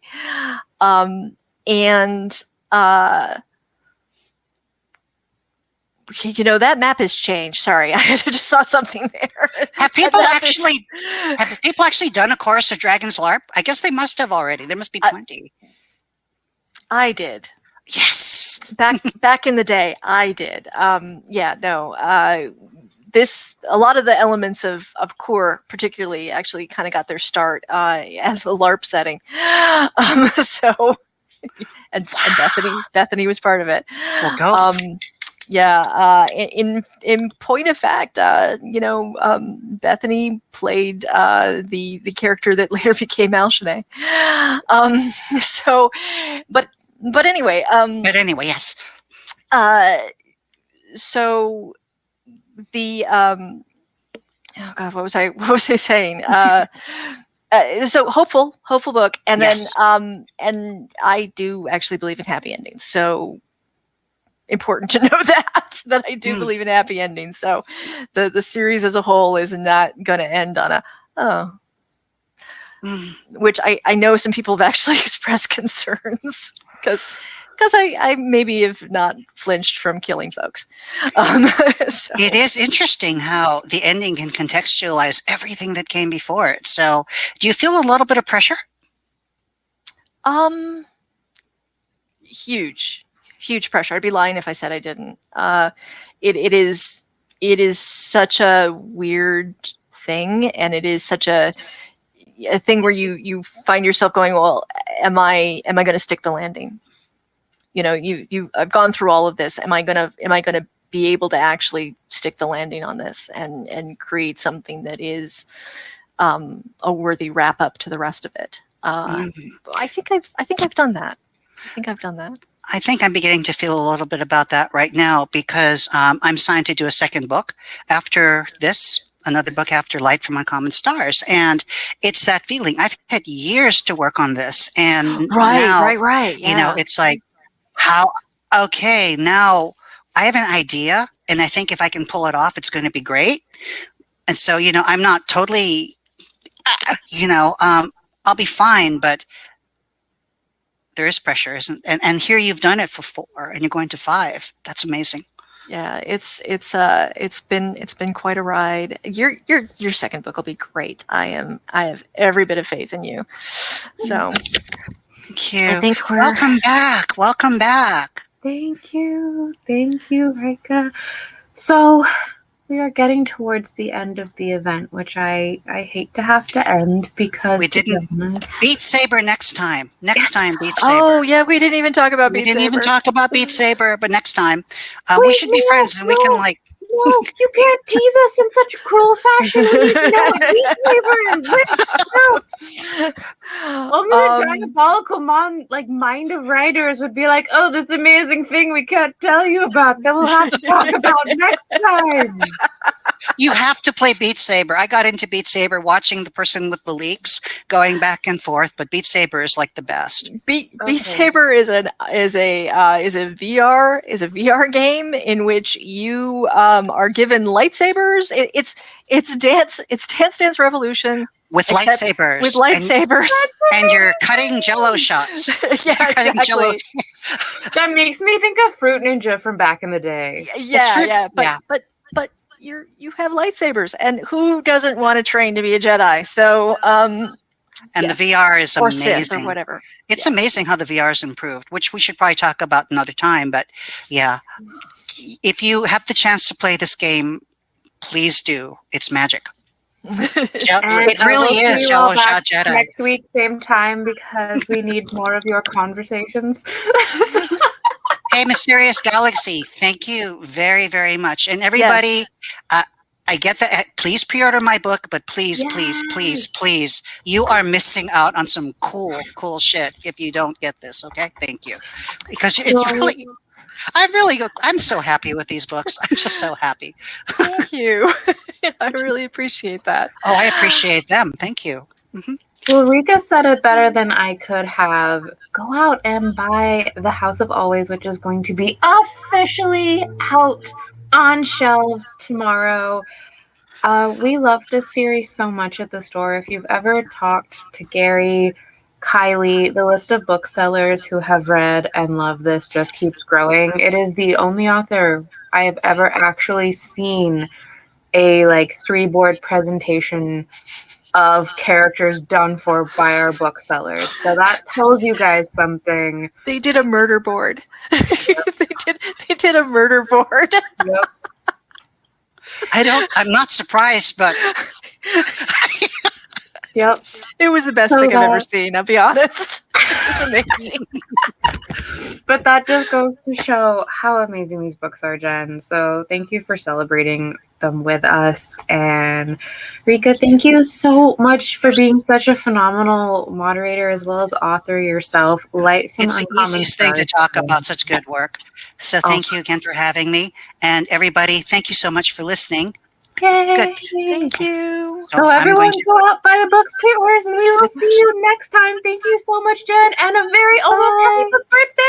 S3: That map has changed. Sorry, I just saw something there.
S2: Have people actually done a Chorus of Dragons LARP? I guess they must have already. There must be plenty.
S3: I did.
S2: Yes.
S3: Back in the day, I did. A lot of the elements of Core particularly actually kind of got their start as a LARP setting. And Bethany was part of it.
S2: Well, go.
S3: In point of fact, Bethany played the character that later became Alshane. But anyway,
S2: yes.
S3: So the oh God, what was I saying? So hopeful book, and
S2: Yes.
S3: then and I do actually believe in happy endings. So important to know that I do believe in happy endings. So the series as a whole is not going to end on a which I know some people have actually expressed concerns because I maybe have not flinched from killing folks. So.
S2: It is interesting how the ending can contextualize everything that came before it. So do you feel a little bit of pressure? Huge pressure. I'd be lying if I said I didn't. It is such a weird thing, and it is such a thing where you find yourself going, well, am I going to stick the landing? I've gone through all of this. Am I gonna be able to actually stick the landing on this and create something that is a worthy wrap up to the rest of it? I think I've done that. I think I'm beginning to feel a little bit about that right now because I'm signed to do a second book after this, another book after Light from Uncommon Stars. And it's that feeling. I've had years to work on this. And
S3: right. Yeah.
S2: It's like, now I have an idea. And I think if I can pull it off, it's going to be great. And so, I'm not totally, I'll be fine, but there is pressure, and here you've done it for 4 and you're going to 5. That's amazing.
S3: Yeah, it's been quite a ride. Your second book will be great. I have every bit of faith in you. So
S2: thank you.
S3: I think
S2: welcome back.
S1: Thank you, Ryka. So we are getting towards the end of the event, which I hate to have to end because
S2: we didn't. Beat Saber next time. Beat Saber.
S3: Oh yeah, we didn't even talk about Beat Saber.
S2: We didn't even talk about Beat Saber, but next time we should be friends and we can like.
S1: No, you can't tease us in such a cruel fashion. We need to know what Beat Saber is. Only the diabolical mind of writers would be like, oh, this amazing thing we can't tell you about that we'll have to talk about next time.
S2: You have to play Beat Saber. I got into Beat Saber watching the person with the leaks going back and forth, but Beat Saber is like the best. Beat
S3: Saber is a VR game in which you are given lightsabers. It's Dance Revolution
S2: with lightsabers.
S3: With lightsabers,
S2: and you're cutting Jello shots.
S3: Yeah, exactly.
S1: That makes me think of Fruit Ninja from back in the day.
S3: Yeah. But you have lightsabers, and who doesn't want to train to be a Jedi? So
S2: and the VR is
S3: or
S2: amazing.
S3: Sith or whatever.
S2: It's amazing how the VR is improved, which we should probably talk about another time. But yeah, if you have the chance to play this game, please do. It's magic. It really is Jello Shot Jedi.
S1: Next week, same time, because we need more of your conversations.
S2: Hey, Mysterious Galaxy, thank you very, very much. And everybody, I get that. Please pre-order my book, but please, please, you are missing out on some cool shit if you don't get this, okay? Thank you. Because it's really... I'm so happy with these books. I'm just so happy.
S3: Thank you. I really appreciate that.
S2: Oh, I appreciate them. Thank you. Mm-hmm.
S1: Well, Ryka said it better than I could have. Go out and buy The House of Always, which is going to be officially out on shelves tomorrow. We love this series so much at the store. If you've ever talked to Gary, Kylie, the list of booksellers who have read and love this just keeps growing. It is the only author I have ever actually seen a 3-board presentation of characters done for by our booksellers. So that tells you guys something.
S3: They did a murder board. They did a murder board.
S1: Yep.
S2: I'm not surprised, but
S1: yep.
S3: It was the best thing I've ever seen, I'll be honest. It was amazing.
S1: But that just goes to show how amazing these books are, Jen. So thank you for celebrating them with us. And Ryka, thank you so much for being such a phenomenal moderator as well as author yourself. Light from
S2: It's the
S1: Uncommon
S2: easiest thing to
S1: Stars.
S2: talk about such good work. So thank you again for having me. And everybody, thank you so much for listening.
S1: Yay!
S2: Good.
S3: Thank you.
S1: So
S2: I'm
S1: everyone
S2: going to-
S1: go out, buy the books, pre-orders, and we will see you next time. Thank you so much, Jen, and a very almost happy birthday!